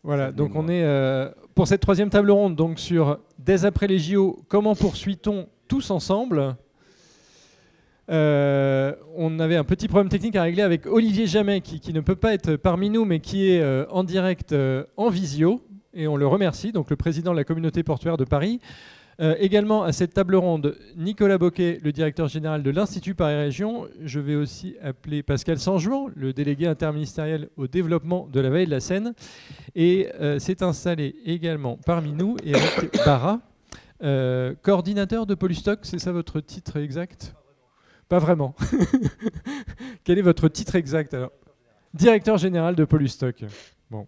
Voilà, donc on est pour cette troisième table ronde, donc sur dès après les JO, comment poursuit-on tous ensemble? On avait un petit problème technique à régler avec Olivier Jamet qui ne peut pas être parmi nous, mais qui est en direct en visio, et on le remercie, donc le président de la communauté portuaire de Paris. Également à cette table ronde, Nicolas Boquet, le directeur général de l'Institut Paris Région. Je vais aussi appeler Pascal Sanjouan, le délégué interministériel au développement de la vallée de la Seine. Et s'est installé également parmi nous Eric Barra, coordinateur de Polystock. C'est ça votre titre exact? Pas vraiment. Quel est votre titre exact alors? Directeur général de Polystock. Bon.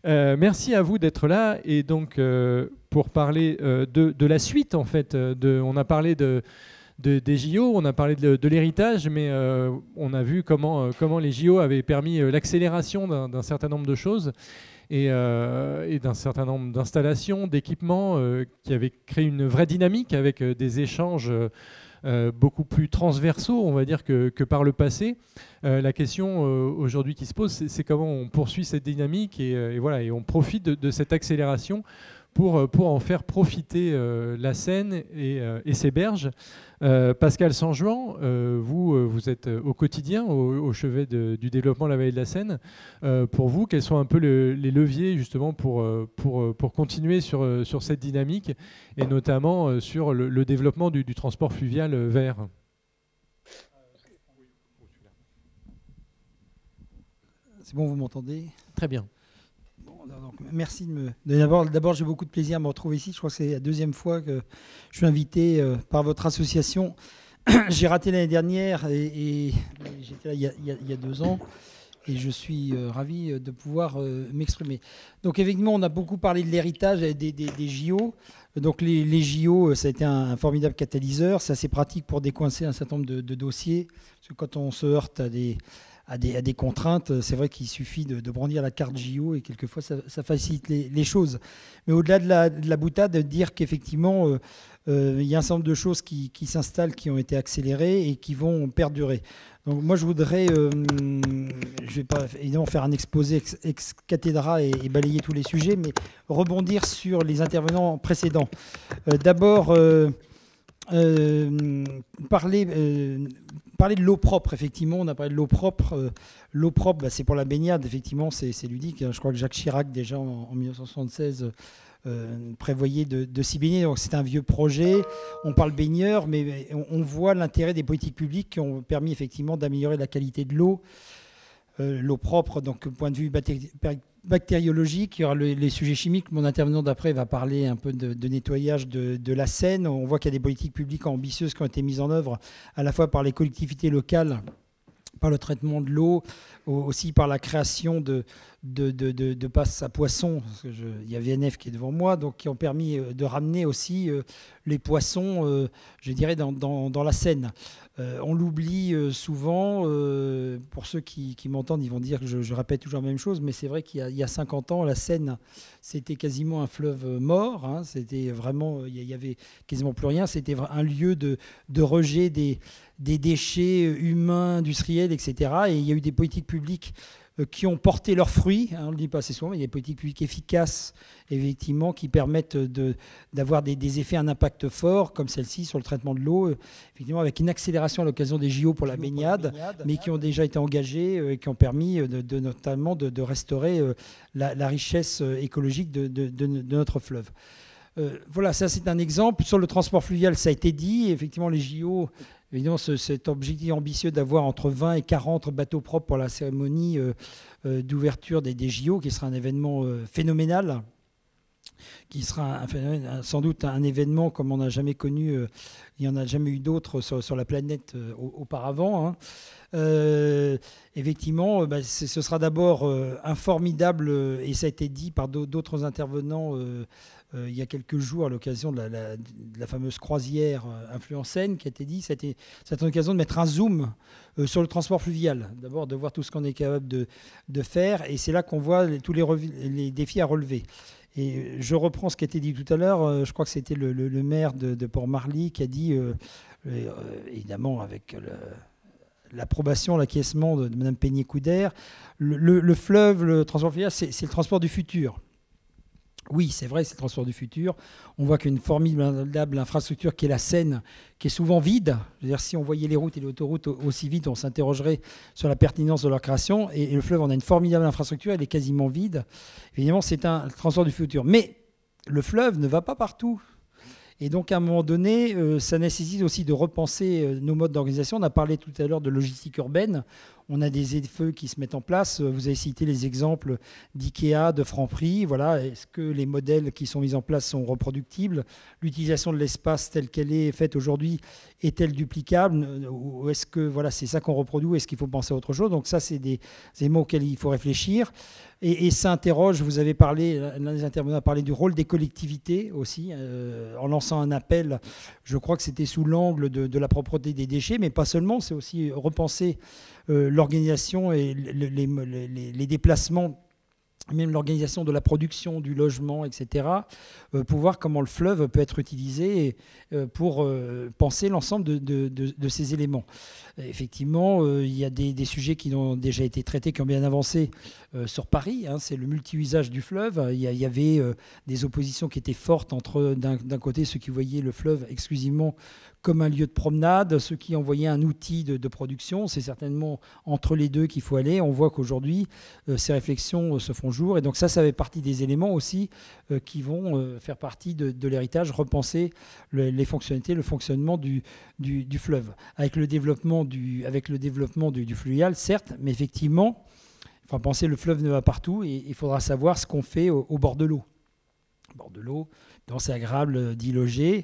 Merci à vous d'être là et donc pour parler de la suite en fait. On a parlé des JO, on a parlé de l'héritage, mais on a vu comment les JO avaient permis l'accélération d'un certain nombre de choses et d'un certain nombre d'installations, d'équipements qui avaient créé une vraie dynamique avec des échanges beaucoup plus transversaux, on va dire, que par le passé. La question aujourd'hui qui se pose, c'est comment on poursuit cette dynamique et voilà, et on profite de cette accélération pour en faire profiter la Seine et ses berges. Pascal Sanjouan, vous êtes au quotidien au chevet du développement de la vallée de la Seine. Pour vous, quels sont un peu les leviers justement pour continuer sur cette dynamique et notamment sur le développement du transport fluvial vert? C'est bon, vous m'entendez? Très bien. Bon, donc, merci de me... D'abord, j'ai beaucoup de plaisir à me retrouver ici. Je crois que c'est la deuxième fois que je suis invité par votre association. J'ai raté l'année dernière et j'étais là il y a 2 ans. Et je suis ravi de pouvoir m'exprimer. Donc effectivement, on a beaucoup parlé de l'héritage des JO. Donc les JO, ça a été un formidable catalyseur. C'est assez pratique pour décoincer un certain nombre de dossiers. Parce que quand on se heurte à des contraintes, c'est vrai qu'il suffit de brandir la carte JO et quelquefois ça facilite les choses. Mais au-delà de la boutade, de dire qu'effectivement, il y a un certain nombre de choses qui s'installent, qui ont été accélérées et qui vont perdurer. Donc moi, je voudrais, je vais pas évidemment faire un exposé ex cathedra et balayer tous les sujets, mais rebondir sur les intervenants précédents. D'abord, parler de l'eau propre, effectivement, on a parlé de l'eau propre. L'eau propre, c'est pour la baignade, effectivement, c'est ludique. Je crois que Jacques Chirac, déjà en 1976, prévoyait de s'y baigner. Donc c'est un vieux projet. On parle baigneur, mais on voit l'intérêt des politiques publiques qui ont permis effectivement d'améliorer la qualité de l'eau. L'eau propre, donc point de vue bactériologique, il y aura les sujets chimiques. Mon intervenant d'après va parler un peu de nettoyage de la Seine. On voit qu'il y a des politiques publiques ambitieuses qui ont été mises en œuvre à la fois par les collectivités locales, par le traitement de l'eau, aussi par la création de passes à poissons. Il y a VNF qui est devant moi, donc qui ont permis de ramener aussi les poissons, je dirais, dans la Seine. On l'oublie souvent. Pour ceux qui m'entendent, ils vont dire que je répète toujours la même chose, mais c'est vrai qu'il y a 50 ans, la Seine, c'était quasiment un fleuve mort. Hein. C'était vraiment, il y avait quasiment plus rien. C'était un lieu de rejet des déchets humains, industriels, etc. Et il y a eu des politiques publiques qui ont porté leurs fruits, hein, on ne le dit pas assez souvent, mais il y a des politiques publiques efficaces, effectivement, qui permettent d'avoir des effets, un impact fort, comme celle-ci sur le traitement de l'eau, effectivement, avec une accélération à l'occasion des JO pour la baignade, mais qui ont déjà été engagés et qui ont permis notamment de restaurer la richesse écologique de notre fleuve. Voilà, ça c'est un exemple. Sur le transport fluvial, ça a été dit, effectivement, les JO... Évidemment, cet objectif ambitieux d'avoir entre 20 et 40 bateaux propres pour la cérémonie d'ouverture des JO, qui sera un événement phénoménal, qui sera sans doute un événement comme on n'a jamais connu, il n'y en a jamais eu d'autres sur la planète auparavant. Hein. Effectivement, ce sera d'abord un formidable, et ça a été dit par d'autres intervenants il y a quelques jours à l'occasion de la fameuse croisière Influencène qui a été dit, c'était une occasion de mettre un zoom sur le transport fluvial. D'abord de voir tout ce qu'on est capable de faire, et c'est là qu'on voit tous les défis à relever. Et je reprends ce qui a été dit tout à l'heure, je crois que c'était le maire de Port-Marly qui a dit, évidemment avec l'approbation, l'acquiescement de Mme Peigné-Couder. Le fleuve, le transport fluvial, c'est le transport du futur. Oui, c'est vrai, c'est le transport du futur. On voit qu'une formidable infrastructure qui est la Seine, qui est souvent vide. Je veux dire, si on voyait les routes et les autoroutes aussi vite, on s'interrogerait sur la pertinence de leur création. Et le fleuve, on a une formidable infrastructure, elle est quasiment vide. Évidemment, c'est un transport du futur. Mais le fleuve ne va pas partout. Et donc, à un moment donné, ça nécessite aussi de repenser nos modes d'organisation. On a parlé tout à l'heure de logistique urbaine. On a des aides-feux qui se mettent en place. Vous avez cité les exemples d'IKEA, de Franprix. Voilà. Est-ce que les modèles qui sont mis en place sont reproductibles? L'utilisation de l'espace telle qu'elle est faite aujourd'hui est-elle duplicable? Ou est-ce que voilà, c'est ça qu'on reproduit? Ou est-ce qu'il faut penser à autre chose? Donc ça, c'est des éléments auxquels il faut réfléchir. Et ça interroge, vous avez parlé, l'un des intervenants a parlé du rôle des collectivités aussi, en lançant un appel, je crois que c'était sous l'angle de la propreté des déchets, mais pas seulement, c'est aussi repenser l'organisation et les déplacements, même l'organisation de la production, du logement, etc., pour voir comment le fleuve peut être utilisé pour penser l'ensemble de ces éléments. Effectivement, il y a des sujets qui ont déjà été traités, qui ont bien avancé sur Paris. Hein, c'est le multi-usage du fleuve. Il y avait des oppositions qui étaient fortes entre, d'un côté, ceux qui voyaient le fleuve exclusivement comme un lieu de promenade, ceux qui en voyaient un outil de production. C'est certainement entre les deux qu'il faut aller. On voit qu'aujourd'hui, ces réflexions se font jour. Et donc ça fait partie des éléments aussi qui vont faire partie de l'héritage, repenser les fonctionnalités, le fonctionnement du fleuve. Avec le développement du fluvial, certes, mais effectivement, il faut penser le fleuve ne va partout et il faudra savoir ce qu'on fait au bord de l'eau. Au bord de l'eau, c'est agréable d'y loger.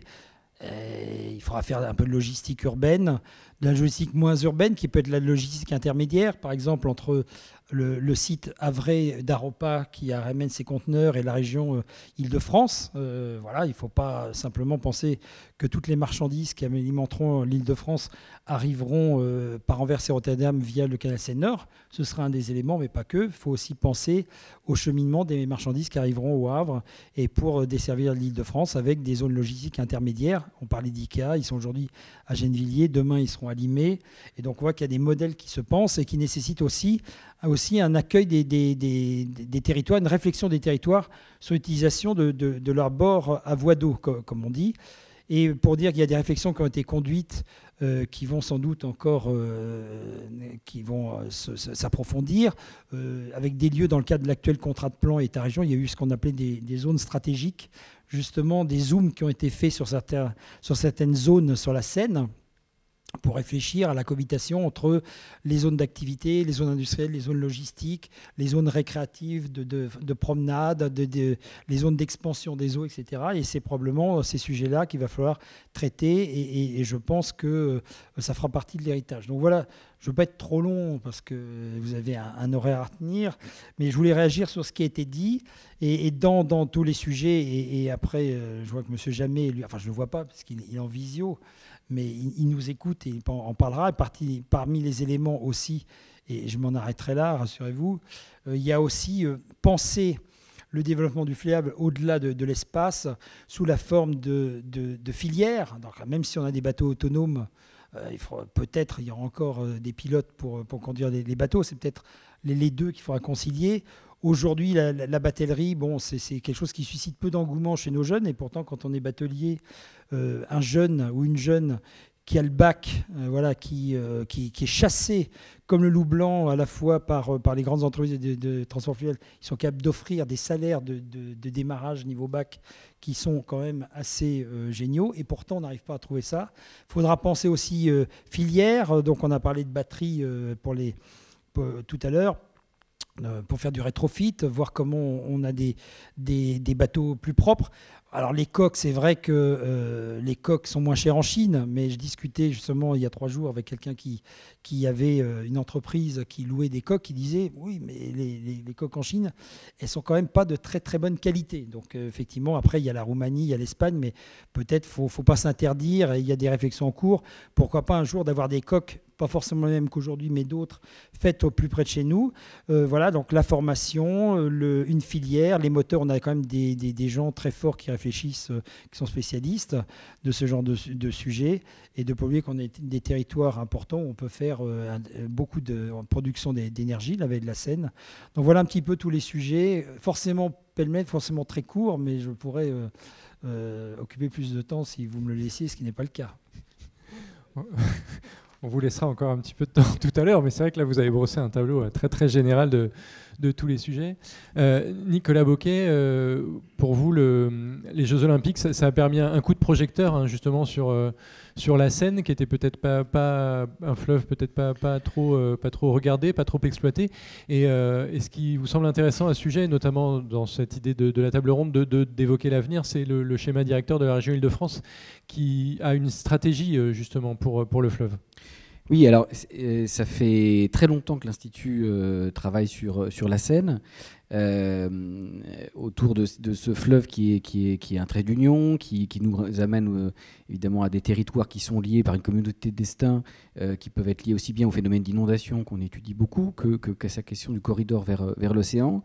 Il faudra faire un peu de logistique urbaine, de la logistique moins urbaine qui peut être la logistique intermédiaire, par exemple entre le site havrais d'Aropa qui ramène ses conteneurs et la région Île-de-France. Voilà, il ne faut pas simplement penser que toutes les marchandises qui alimenteront l'Île-de-France arriveront par Anvers et Rotterdam via le canal Seine-Nord. Ce sera un des éléments, mais pas que. Il faut aussi penser au cheminement des marchandises qui arriveront au Havre et pour desservir l'Île-de-France avec des zones logistiques intermédiaires. On parlait d'IKEA, ils sont aujourd'hui à Gennevilliers, demain ils seront à Limay. Et donc on voit qu'il y a des modèles qui se pensent et qui nécessitent aussi un accueil des territoires, une réflexion des territoires sur l'utilisation de leur bord à voie d'eau, comme on dit. Et pour dire qu'il y a des réflexions qui ont été conduites, qui vont sans doute encore s'approfondir, avec des lieux dans le cadre de l'actuel contrat de plan État-région. Il y a eu ce qu'on appelait des zones stratégiques, justement des zooms qui ont été faits sur certaines zones sur la Seine, pour réfléchir à la cohabitation entre les zones d'activité, les zones industrielles, les zones logistiques, les zones récréatives de promenade, les zones d'expansion des eaux, etc. Et c'est probablement ces sujets-là qu'il va falloir traiter et je pense que ça fera partie de l'héritage. Donc voilà, je ne veux pas être trop long parce que vous avez un horaire à tenir, mais je voulais réagir sur ce qui a été dit et dans tous les sujets. Et après, je vois que M. Jamet, lui, enfin je ne le vois pas parce qu'il est en visio, mais il nous écoute et il en parlera. Parmi les éléments aussi, et je m'en arrêterai là, rassurez-vous, il y a aussi penser le développement du fluvial au-delà de l'espace sous la forme de filières. Donc, même si on a des bateaux autonomes, peut-être il y aura encore des pilotes pour conduire les bateaux. C'est peut-être les deux qu'il faudra concilier. Aujourd'hui, la batellerie, bon, c'est quelque chose qui suscite peu d'engouement chez nos jeunes. Et pourtant, quand on est batelier, un jeune ou une jeune qui a le bac, voilà, qui est chassé comme le loup blanc à la fois par les grandes entreprises de transport fluvial, ils sont capables d'offrir des salaires de démarrage niveau bac qui sont quand même assez géniaux. Et pourtant, on n'arrive pas à trouver ça. Il faudra penser aussi filière. Donc, on a parlé de batterie tout à l'heure. Pour faire du rétrofit, voir comment on a des bateaux plus propres. Alors les coques, c'est vrai que les coques sont moins chères en Chine, mais je discutais justement il y a 3 jours avec quelqu'un qui avait une entreprise qui louait des coques, qui disait oui, mais les coques en Chine, elles sont quand même pas de très très bonne qualité. Donc effectivement, après il y a la Roumanie, il y a l'Espagne, mais peut-être faut pas s'interdire, et il y a des réflexions en cours. Pourquoi pas un jour d'avoir des coques pas forcément les mêmes qu'aujourd'hui, mais d'autres, faites au plus près de chez nous. Voilà, donc la formation, une filière, les moteurs, on a quand même des gens très forts qui réfléchissent, qui sont spécialistes de ce genre de sujet, et de pas oublier qu'on a des territoires importants où on peut faire beaucoup de production d'énergie, la vallée de la Seine. Donc voilà un petit peu tous les sujets, forcément pêle-mêle, forcément très court, mais je pourrais occuper plus de temps si vous me le laissiez, ce qui n'est pas le cas. On vous laissera encore un petit peu de temps tout à l'heure, mais c'est vrai que là, vous avez brossé un tableau très, très général de tous les sujets. Nicolas Bocquet, pour vous, les Jeux Olympiques, ça a permis un coup de projecteur, hein, justement, sur la Seine, qui était peut-être pas un fleuve, peut-être pas trop regardé, pas trop exploité. Et ce qui vous semble intéressant à ce sujet, notamment dans cette idée de la table ronde, d'évoquer l'avenir, c'est le schéma directeur de la région Île-de-France, qui a une stratégie, justement, pour le fleuve. Oui, alors ça fait très longtemps que l'Institut travaille sur la Seine, autour de ce fleuve qui est un trait d'union, qui nous amène évidemment à des territoires qui sont liés par une communauté de destin, qui peuvent être liés aussi bien au phénomène d'inondation qu'on étudie beaucoup qu'à sa question du corridor vers l'océan,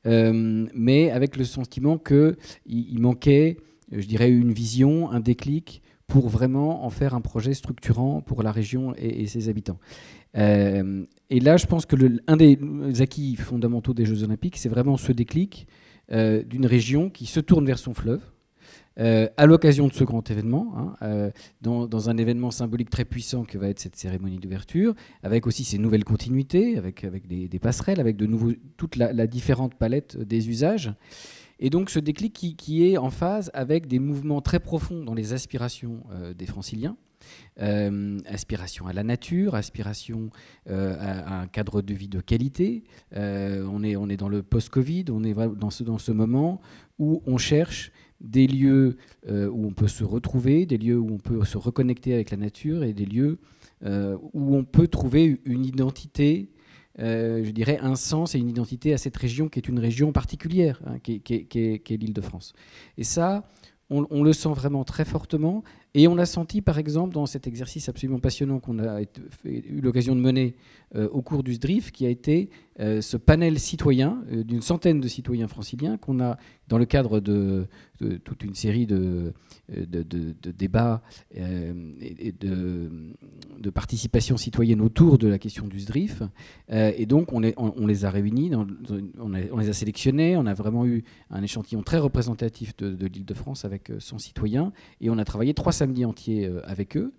mais avec le sentiment qu'il manquait, je dirais, une vision, un déclic, pour vraiment en faire un projet structurant pour la région et ses habitants. Et là, je pense que un des acquis fondamentaux des Jeux Olympiques, c'est vraiment ce déclic d'une région qui se tourne vers son fleuve, à l'occasion de ce grand événement, hein, dans un événement symbolique très puissant que va être cette cérémonie d'ouverture, avec aussi ces nouvelles continuités, avec des passerelles, avec toute la différente palette des usages. Et donc ce déclic qui est en phase avec des mouvements très profonds dans les aspirations des Franciliens, aspiration à la nature, aspiration à un cadre de vie de qualité. On est dans le post-Covid, on est dans ce moment où on cherche des lieux où on peut se retrouver, des lieux où on peut se reconnecter avec la nature et des lieux où on peut trouver une identité, je dirais un sens et une identité à cette région qui est une région particulière, hein, qui est l'Île-de-France. Et ça, on le sent vraiment très fortement. Et on l'a senti, par exemple, dans cet exercice absolument passionnant qu'on a eu l'occasion de mener au cours du SDRIF, qui a été ce panel citoyen d'une centaine de citoyens franciliens qu'on a, dans le cadre de toute une série de débats et de participation citoyenne autour de la question du SDRIF. Et donc, on les a réunis, on les a sélectionnés, on a vraiment eu un échantillon très représentatif de l'Île-de-France avec 100 citoyens, et on a travaillé 3 samedis entiers avec eux.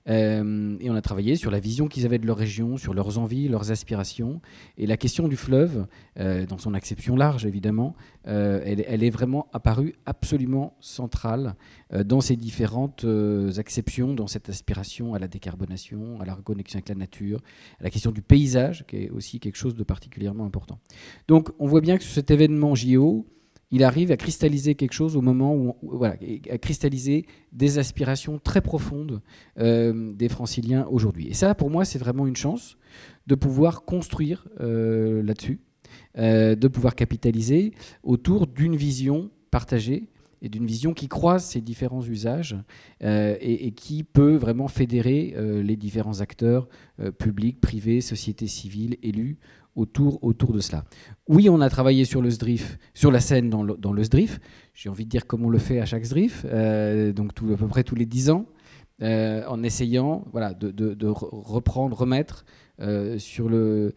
Et on a travaillé sur la vision qu'ils avaient de leur région, sur leurs envies, leurs aspirations. Et la question du fleuve, dans son acception large évidemment, elle est vraiment apparue absolument centrale dans ces différentes acceptions, dans cette aspiration à la décarbonation, à la reconnexion avec la nature, à la question du paysage, qui est aussi quelque chose de particulièrement important. Donc on voit bien que sur cet événement JO, il arrive à cristalliser quelque chose au moment où, voilà, à cristalliser des aspirations très profondes des Franciliens aujourd'hui. Et ça, pour moi, c'est vraiment une chance de pouvoir construire là-dessus, de pouvoir capitaliser autour d'une vision partagée et d'une vision qui croise ces différents usages et qui peut vraiment fédérer les différents acteurs publics, privés, sociétés civiles, élus, autour de cela. Oui, on a travaillé sur le SDRIF, sur la Seine dans le SDRIF. J'ai envie de dire comme on le fait à chaque SDRIF, donc à peu près tous les 10 ans, en essayant voilà, de remettre sur le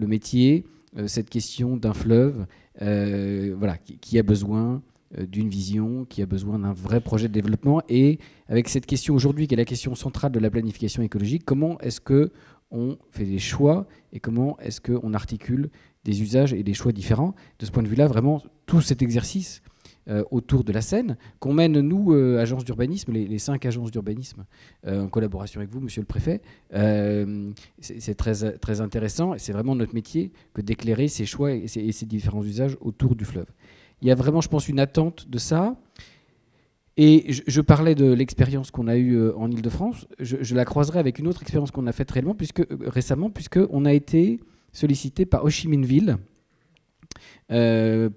métier cette question d'un fleuve voilà, qui a besoin d'une vision, qui a besoin d'un vrai projet de développement. Et avec cette question aujourd'hui, qui est la question centrale de la planification écologique, comment est-ce qu'on fait des choix et comment est-ce qu'on articule des usages et des choix différents. De ce point de vue-là, vraiment, tout cet exercice autour de la Seine, qu'on mène, nous, agences d'urbanisme, les 5 agences d'urbanisme, en collaboration avec vous, monsieur le préfet, c'est très, très intéressant, et c'est vraiment notre métier que d'éclairer ces choix et ces différents usages autour du fleuve. Il y a vraiment, je pense, une attente de ça. Et je parlais de l'expérience qu'on a eue en Île-de-France. Je la croiserai avec une autre expérience qu'on a faite récemment, puisqu'on a été sollicité par Ho Chi Minh Ville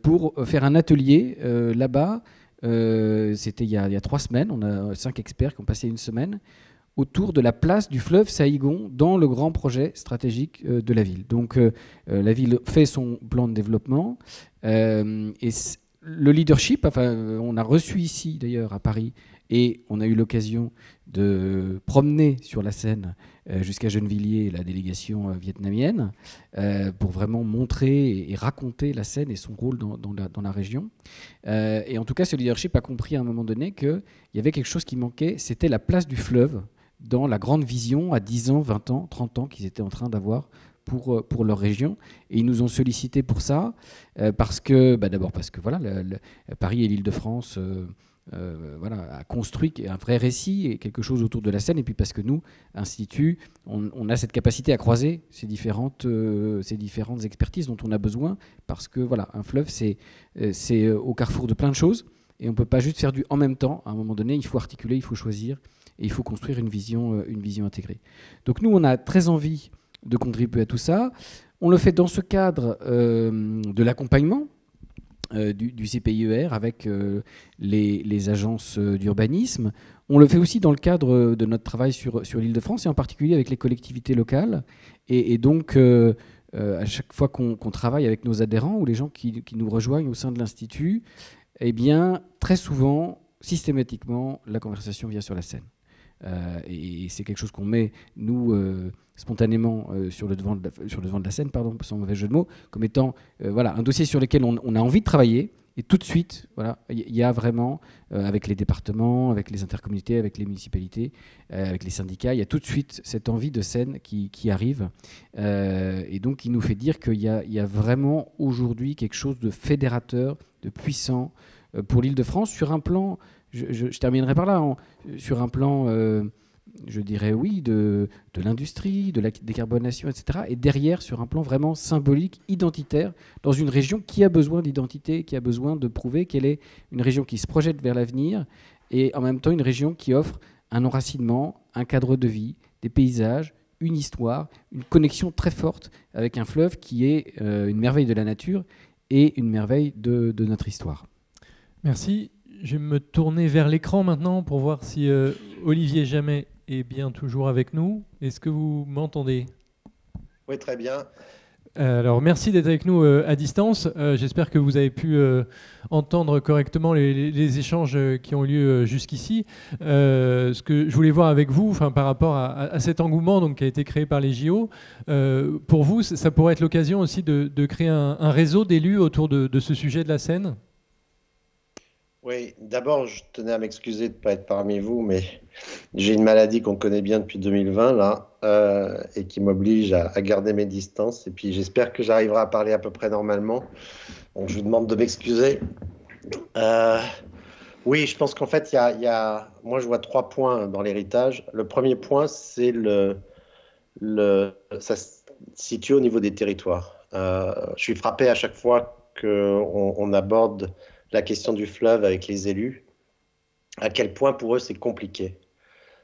pour faire un atelier là-bas. C'était il y a 3 semaines. On a 5 experts qui ont passé une semaine autour de la place du fleuve Saïgon dans le grand projet stratégique de la ville. Donc la ville fait son plan de développement et le leadership, on a reçu ici d'ailleurs à Paris et on a eu l'occasion de promener sur la Seine jusqu'à Gennevilliers la délégation vietnamienne pour vraiment montrer et raconter la Seine et son rôle dans la région. Et en tout cas, ce leadership a compris à un moment donné qu'il y avait quelque chose qui manquait, c'était la place du fleuve dans la grande vision à 10 ans, 20 ans, 30 ans qu'ils étaient en train d'avoir pour leur région. Et ils nous ont sollicité pour ça, parce que, d'abord parce que voilà, Paris et l'Île-de-France a construit un vrai récit et quelque chose autour de la Seine, et puis parce que nous, Institut, on a cette capacité à croiser ces différentes expertises dont on a besoin, parce que voilà, un fleuve, c'est au carrefour de plein de choses, et on ne peut pas juste faire du en même temps. À un moment donné, il faut articuler, il faut choisir, et il faut construire une vision intégrée. Donc nous, on a très envie de contribuer à tout ça. On le fait dans ce cadre de l'accompagnement du CPIER avec les agences d'urbanisme. On le fait aussi dans le cadre de notre travail sur l'Île-de-France et en particulier avec les collectivités locales. Et donc, à chaque fois qu'on travaille avec nos adhérents ou les gens qui nous rejoignent au sein de l'Institut, eh bien, très souvent, systématiquement, la conversation vient sur la Seine. Et c'est quelque chose qu'on met, nous, spontanément sur le devant de la scène, pardon, sans mauvais jeu de mots, comme étant un dossier sur lequel on a envie de travailler. Et tout de suite, il y a vraiment, avec les départements, avec les intercommunalités, avec les municipalités, avec les syndicats, il y a tout de suite cette envie de Seine qui arrive. Et donc, il nous fait dire qu'il y a vraiment aujourd'hui quelque chose de fédérateur, de puissant pour l'Île-de-France sur un plan... Je terminerai par là, sur un plan, je dirais oui, de l'industrie, de la décarbonation, etc. Et derrière, sur un plan vraiment symbolique, identitaire, dans une région qui a besoin d'identité, qui a besoin de prouver qu'elle est une région qui se projette vers l'avenir, et en même temps une région qui offre un enracinement, un cadre de vie, des paysages, une histoire, une connexion très forte avec un fleuve qui est une merveille de la nature et une merveille de notre histoire. Merci. Je vais me tourner vers l'écran maintenant pour voir si Olivier Jamet est bien toujours avec nous. Est-ce que vous m'entendez ? Oui, très bien. Alors, merci d'être avec nous à distance. J'espère que vous avez pu entendre correctement les échanges qui ont eu lieu jusqu'ici. Ce que je voulais voir avec vous, par rapport à cet engouement donc, qui a été créé par les JO, pour vous, ça pourrait être l'occasion aussi de créer un réseau d'élus autour de ce sujet de la Seine ? Oui, d'abord, je tenais à m'excuser de ne pas être parmi vous, mais j'ai une maladie qu'on connaît bien depuis 2020, là, et qui m'oblige à garder mes distances. Et puis, j'espère que j'arriverai à parler à peu près normalement. Donc, je vous demande de m'excuser. Oui, je pense qu'en fait, moi, je vois 3 points dans l'héritage. Le premier point, c'est ça se situe au niveau des territoires. Je suis frappé à chaque fois qu'on aborde la question du fleuve avec les élus, à quel point pour eux c'est compliqué.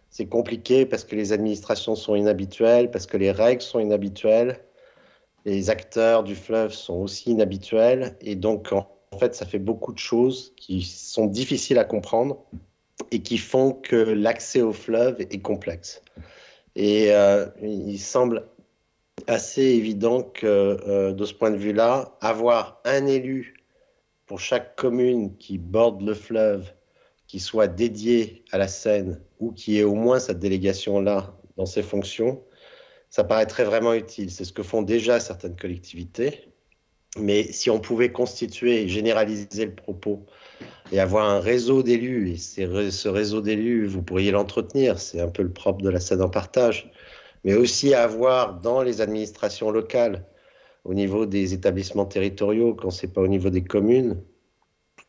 C'est compliqué parce que les administrations sont inhabituelles, parce que les règles sont inhabituelles, les acteurs du fleuve sont aussi inhabituels, et donc en fait ça fait beaucoup de choses qui sont difficiles à comprendre et qui font que l'accès au fleuve est complexe. Et il semble assez évident que de ce point de vue-là, avoir un élu pour chaque commune qui borde le fleuve, qui soit dédié à la Seine ou qui ait au moins cette délégation-là dans ses fonctions, ça paraîtrait vraiment utile. C'est ce que font déjà certaines collectivités. Mais si on pouvait constituer et généraliser le propos et avoir un réseau d'élus, et ce réseau d'élus, vous pourriez l'entretenir, c'est un peu le propre de la Seine en partage, mais aussi avoir dans les administrations locales, au niveau des établissements territoriaux, quand ce n'est pas au niveau des communes,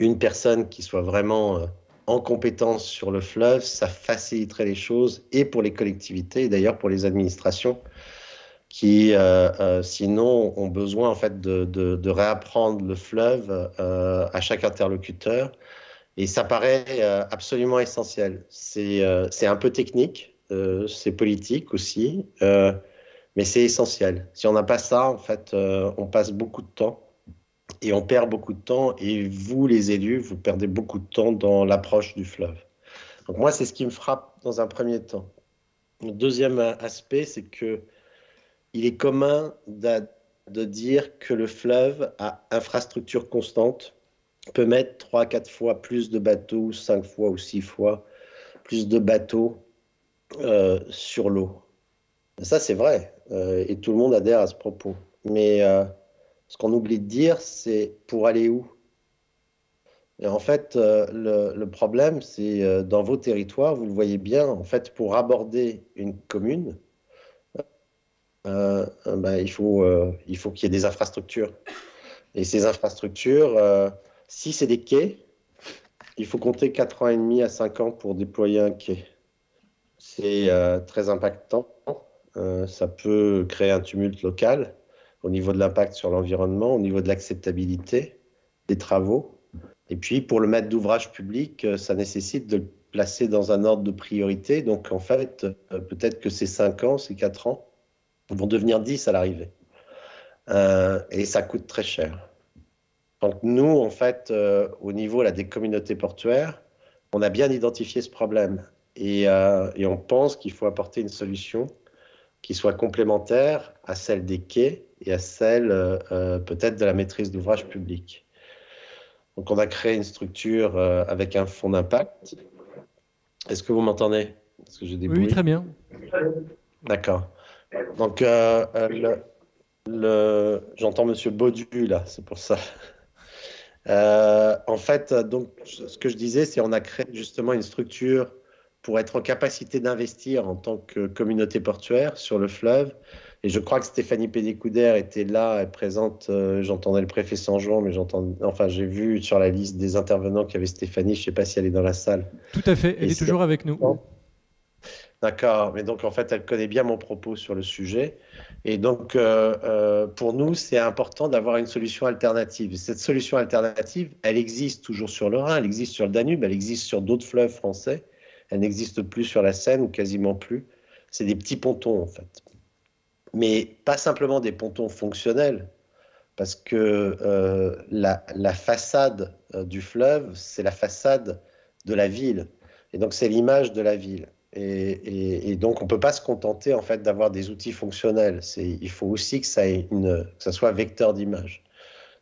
une personne qui soit vraiment en compétence sur le fleuve, ça faciliterait les choses, et pour les collectivités, et d'ailleurs pour les administrations, qui sinon ont besoin en fait de réapprendre le fleuve à chaque interlocuteur. Et ça paraît absolument essentiel. C'est un peu technique, c'est politique aussi, mais c'est essentiel. Si on n'a pas ça, en fait, on passe beaucoup de temps et on perd beaucoup de temps. Et vous, les élus, vous perdez beaucoup de temps dans l'approche du fleuve. Donc moi, c'est ce qui me frappe dans un premier temps. Le deuxième aspect, c'est que il est commun de dire que le fleuve à infrastructure constante peut mettre 3 à 4 fois plus de bateaux, 5 fois ou 6 fois plus de bateaux sur l'eau. Ça, c'est vrai, et tout le monde adhère à ce propos. Mais ce qu'on oublie de dire, c'est pour aller où? Et en fait, le problème, c'est dans vos territoires, vous le voyez bien, en fait, pour aborder une commune, il faut qu'il y ait des infrastructures. Et ces infrastructures, si c'est des quais, il faut compter 4 ans et demi à 5 ans pour déployer un quai. C'est très impactant. Ça peut créer un tumulte local au niveau de l'impact sur l'environnement, au niveau de l'acceptabilité des travaux. Et puis, pour le maître d'ouvrage public, ça nécessite de le placer dans un ordre de priorité. Donc, en fait, peut-être que ces 5 ans, ces 4 ans vont devenir 10 à l'arrivée. Et ça coûte très cher. Donc, nous, en fait, au niveau là, des communautés portuaires, on a bien identifié ce problème. Et on pense qu'il faut apporter une solution qui soit complémentaire à celle des quais et à celle peut-être de la maîtrise d'ouvrage public. Donc, on a créé une structure avec un fonds d'impact. Est-ce que vous m'entendez? Est-ce que j'ai des bruits? Oui, très bien. D'accord. Donc, j'entends Monsieur Baudu, là, c'est pour ça. En fait, donc, ce que je disais, c'est qu'on a créé justement une structure pour être en capacité d'investir en tant que communauté portuaire sur le fleuve. Et je crois que Stéphanie Pédécouder était là, elle présente, j'entendais le préfet Sanjean, mais j'ai vu sur la liste des intervenants qu'il y avait Stéphanie, je ne sais pas si elle est dans la salle. Tout à fait, elle est toujours avec nous. D'accord, mais donc en fait, elle connaît bien mon propos sur le sujet. Et donc, pour nous, c'est important d'avoir une solution alternative. Cette solution alternative, elle existe toujours sur le Rhin, elle existe sur le Danube, elle existe sur d'autres fleuves français. Elle n'existe plus sur la Seine ou quasiment plus. C'est des petits pontons, en fait. Mais pas simplement des pontons fonctionnels, parce que la façade du fleuve, c'est la façade de la ville. Et donc, c'est l'image de la ville. Et donc, on ne peut pas se contenter, en fait, d'avoir des outils fonctionnels. Il faut aussi que ça soit vecteur d'image.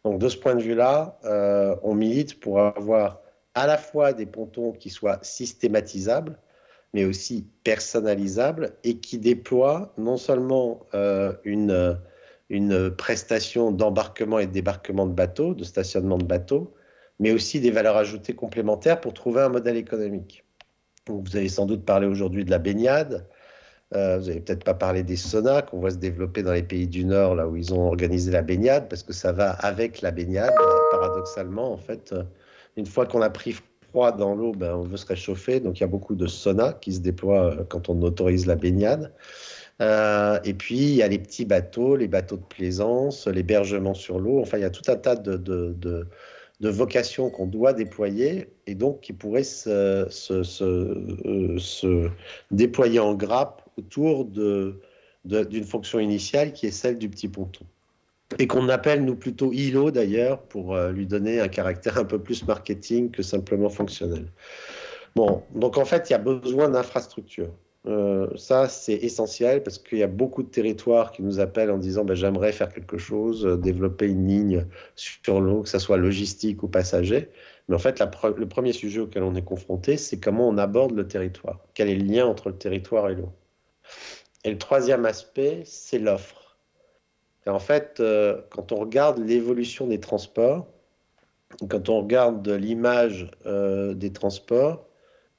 Donc, de ce point de vue-là, on milite pour avoir à la fois des pontons qui soient systématisables, mais aussi personnalisables et qui déploient non seulement une prestation d'embarquement et de débarquement de bateaux, de stationnement de bateaux, mais aussi des valeurs ajoutées complémentaires pour trouver un modèle économique. Donc, vous avez sans doute parlé aujourd'hui de la baignade. Vous n'avez peut-être pas parlé des saunas qu'on voit se développer dans les pays du Nord, là où ils ont organisé la baignade, parce que ça va avec la baignade. Paradoxalement, en fait, une fois qu'on a pris froid dans l'eau, on veut se réchauffer. Donc, il y a beaucoup de saunas qui se déploient quand on autorise la baignade. Et puis, il y a les petits bateaux, les bateaux de plaisance, l'hébergement sur l'eau. Enfin, il y a tout un tas de vocations qu'on doit déployer et donc qui pourraient se déployer en grappe autour d'une fonction initiale qui est celle du petit ponton. Et qu'on appelle, nous, plutôt îlot, d'ailleurs, pour lui donner un caractère un peu plus marketing que simplement fonctionnel. Bon, donc en fait, il y a besoin d'infrastructures. Ça, c'est essentiel parce qu'il y a beaucoup de territoires qui nous appellent en disant j'aimerais faire quelque chose, développer une ligne sur l'eau, que ce soit logistique ou passager. Mais en fait, le premier sujet auquel on est confronté, c'est comment on aborde le territoire. Quel est le lien entre le territoire et l'eau? Et le troisième aspect, c'est l'offre. Et en fait, quand on regarde l'évolution des transports, quand on regarde l'image des transports,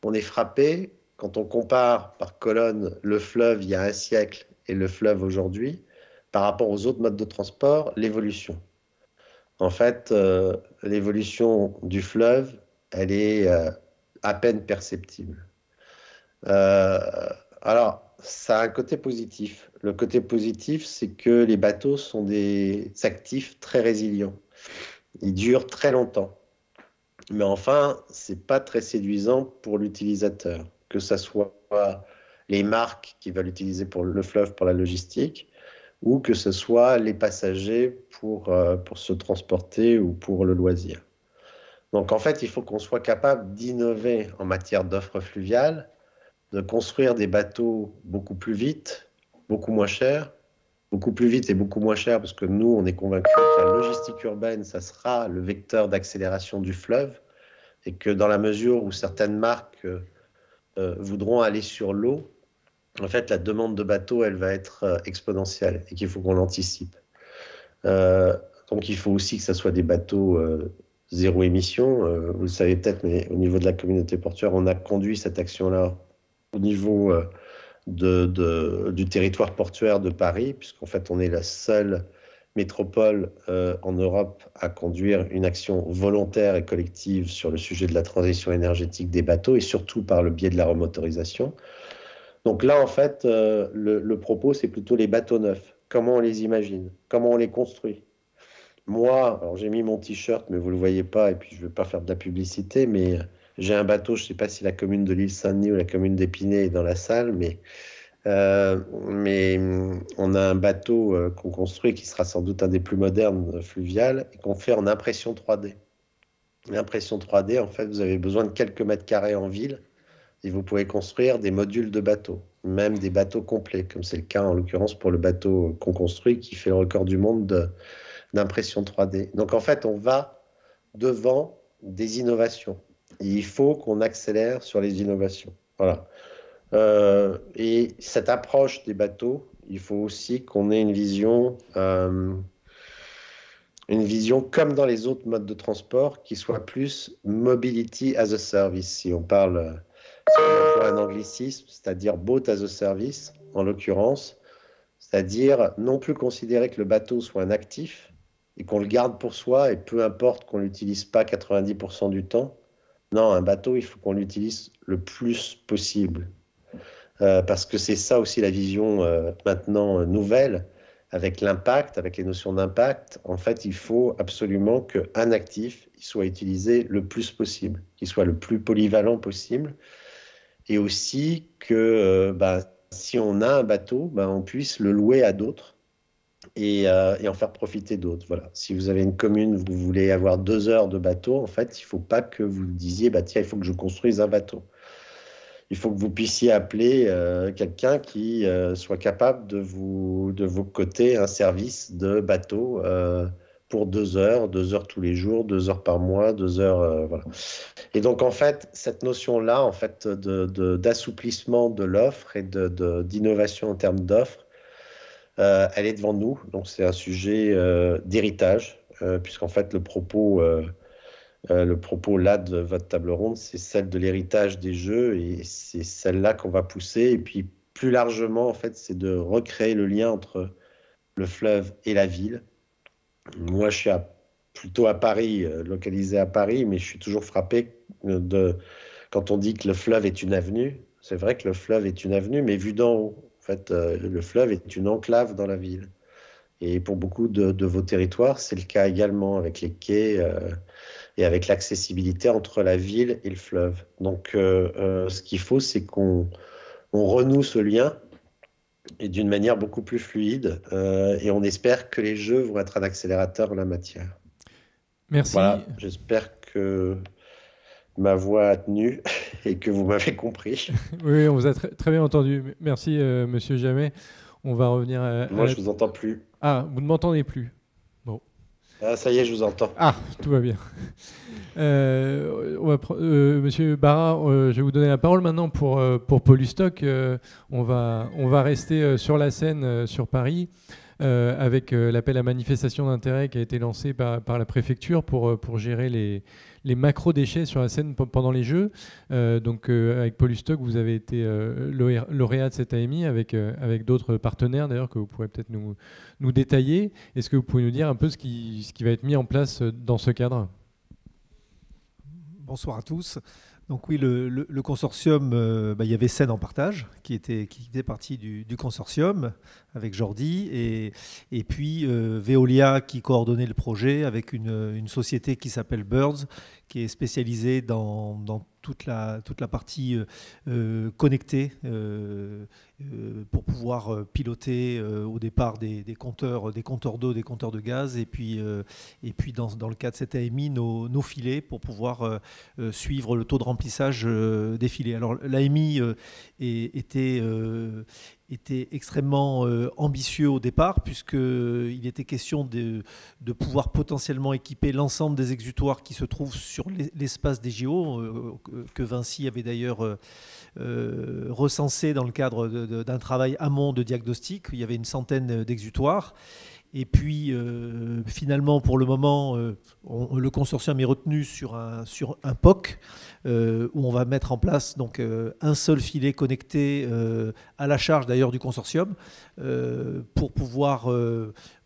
on est frappé, quand on compare par colonne le fleuve il y a un siècle et le fleuve aujourd'hui, par rapport aux autres modes de transport, l'évolution. En fait, l'évolution du fleuve, elle est à peine perceptible. Alors, ça a un côté positif. Le côté positif, c'est que les bateaux sont des actifs très résilients. Ils durent très longtemps. Mais enfin, ce n'est pas très séduisant pour l'utilisateur, que ce soit les marques qui veulent utiliser pour le fleuve pour la logistique ou que ce soit les passagers pour se transporter ou pour le loisir. Donc en fait, il faut qu'on soit capable d'innover en matière d'offres fluviales de construire des bateaux beaucoup plus vite, beaucoup moins cher, beaucoup plus vite et beaucoup moins cher, parce que nous, on est convaincus que la logistique urbaine, ça sera le vecteur d'accélération du fleuve, et que dans la mesure où certaines marques voudront aller sur l'eau, en fait, la demande de bateaux, elle va être exponentielle, et qu'il faut qu'on l'anticipe. Donc, il faut aussi que ce soit des bateaux zéro émission. Vous le savez peut-être, mais au niveau de la communauté portuaire, on a conduit cette action-là au niveau du territoire portuaire de Paris, puisqu'en fait, on est la seule métropole en Europe à conduire une action volontaire et collective sur le sujet de la transition énergétique des bateaux, et surtout par le biais de la remotorisation. Donc là, en fait, le propos, c'est plutôt les bateaux neufs. Comment on les imagine? Comment on les construit? Moi, alors j'ai mis mon t-shirt, mais vous ne le voyez pas, et puis je ne veux pas faire de la publicité, mais j'ai un bateau, je ne sais pas si la commune de l'île Saint-Denis ou la commune d'Épinay est dans la salle, mais on a un bateau qu'on construit qui sera sans doute un des plus modernes fluviales et qu'on fait en impression 3D. L'impression 3D, en fait, vous avez besoin de quelques mètres carrés en ville et vous pouvez construire des modules de bateaux, même des bateaux complets, comme c'est le cas en l'occurrence pour le bateau qu'on construit qui fait le record du monde d'impression 3D. Donc en fait, on va devant des innovations. Et il faut qu'on accélère sur les innovations. Voilà. Et cette approche des bateaux, il faut aussi qu'on ait une vision comme dans les autres modes de transport, qui soit plus mobility as a service, si on parle, si on emploie un anglicisme, c'est-à-dire boat as a service, en l'occurrence, c'est-à-dire non plus considérer que le bateau soit un actif et qu'on le garde pour soi, et peu importe qu'on ne l'utilise pas 90% du temps. Non, un bateau, il faut qu'on l'utilise le plus possible. Parce que c'est ça aussi la vision maintenant nouvelle, avec l'impact, avec les notions d'impact. En fait, il faut absolument qu'un actif il soit utilisé le plus possible, qu'il soit le plus polyvalent possible, et aussi que si on a un bateau, on puisse le louer à d'autres et en faire profiter d'autres. Voilà. Si vous avez une commune, vous voulez avoir 2 heures de bateau, en fait, il ne faut pas que vous disiez tiens, il faut que je construise un bateau. Il faut que vous puissiez appeler quelqu'un qui soit capable de vous coter un service de bateau pour 2 heures tous les jours, 2 heures par mois, 2 heures, voilà. Et donc en fait, cette notion-là, en fait, d'assouplissement de l'offre et d'innovation en termes d'offres, elle est devant nous. Donc c'est un sujet d'héritage, puisqu'en fait le propos là de votre table ronde, c'est celle de l'héritage des jeux, et c'est celle-là qu'on va pousser. Et puis plus largement, en fait, c'est de recréer le lien entre le fleuve et la ville. Moi, je suis plutôt à Paris, localisé à Paris, mais je suis toujours frappé quand on dit que le fleuve est une avenue. C'est vrai que le fleuve est une avenue, mais vu d'en haut. En fait, le fleuve est une enclave dans la ville. Et pour beaucoup de vos territoires, c'est le cas également avec les quais et avec l'accessibilité entre la ville et le fleuve. Donc, ce qu'il faut, c'est qu'on renoue ce lien et d'une manière beaucoup plus fluide. Et on espère que les jeux vont être un accélérateur en la matière. Merci. Voilà, j'espère que ma voix a tenu et que vous m'avez compris. Oui, on vous a très bien entendu. Merci, Monsieur Jamet. On va revenir à... Moi, je ne vous entends plus. Ah, vous ne m'entendez plus. Bon. Ah, ça y est, je vous entends. Ah, tout va bien. Monsieur Barra, je vais vous donner la parole maintenant pour Polystock. On va rester sur la Seine, sur Paris, avec l'appel à manifestation d'intérêt qui a été lancé par la préfecture pour gérer les macro-déchets sur la Seine pendant les Jeux. Donc avec Polystock, vous avez été lauréat de cette AMI avec d'autres partenaires d'ailleurs que vous pourrez peut-être nous détailler. Est-ce que vous pouvez nous dire un peu ce qui va être mis en place dans ce cadre ? Bonsoir à tous. Donc oui, le consortium, il y avait Seine en partage qui était partie du consortium avec Jordi et puis Veolia qui coordonnait le projet avec une société qui s'appelle Birds qui est spécialisée dans toute la partie connectée pour pouvoir piloter au départ des compteurs d'eau, des compteurs de gaz, et puis dans le cas de cette AMI, nos filets pour pouvoir suivre le taux de remplissage des filets. Alors l'AMI était extrêmement ambitieux au départ, puisqu'il était question de pouvoir potentiellement équiper l'ensemble des exutoires qui se trouvent sur l'espace des JO, que Vinci avait d'ailleurs recensé dans le cadre d'un travail amont de diagnostic. Il y avait une centaine d'exutoires. Et puis, finalement, pour le moment, le consortium est retenu sur un POC où on va mettre en place donc, un seul filet connecté à la charge d'ailleurs du consortium pour pouvoir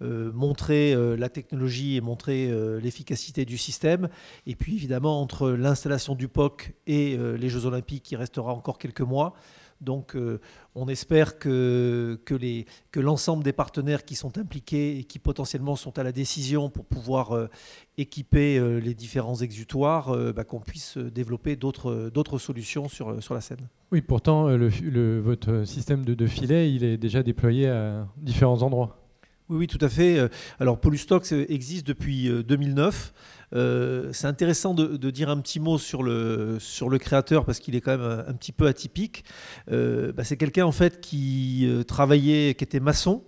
montrer la technologie et montrer l'efficacité du système. Et puis, évidemment, entre l'installation du POC et les Jeux Olympiques, qui restera encore quelques mois. Donc, on espère que l'ensemble des partenaires qui sont impliqués et qui potentiellement sont à la décision pour pouvoir équiper les différents exutoires, qu'on puisse développer d'autres solutions sur la Seine. Oui, pourtant, votre système de filet, il est déjà déployé à différents endroits. Oui, tout à fait. Alors, Polustox existe depuis 2009. C'est intéressant de dire un petit mot sur le créateur parce qu'il est quand même un petit peu atypique. C'est quelqu'un en fait qui travaillait, qui était maçon,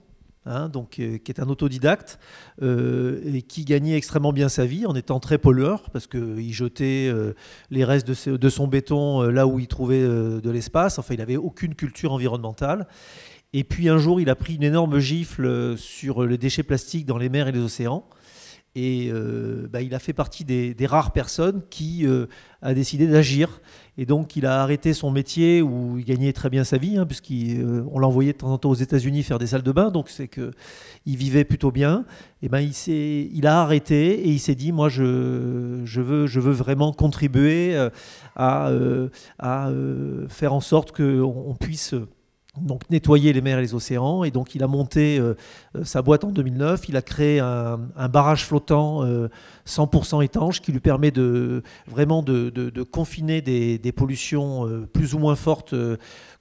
donc qui est un autodidacte et qui gagnait extrêmement bien sa vie en étant très pollueur parce qu'il jetait les restes de son béton là où il trouvait de l'espace. Enfin, il n'avait aucune culture environnementale. Et puis un jour, il a pris une énorme gifle sur les déchets plastiques dans les mers et les océans. Et il a fait partie des rares personnes qui a décidé d'agir. Et donc, il a arrêté son métier où il gagnait très bien sa vie, puisqu'on l'envoyait de temps en temps aux États-Unis faire des salles de bain. Donc, c'est qu'il vivait plutôt bien. Et il a arrêté et il s'est dit, moi, je veux vraiment contribuer à faire en sorte qu'on puisse... Donc nettoyer les mers et les océans, et donc il a monté sa boîte en 2009. Il a créé un barrage flottant 100% étanche qui lui permet vraiment de confiner des pollutions plus ou moins fortes,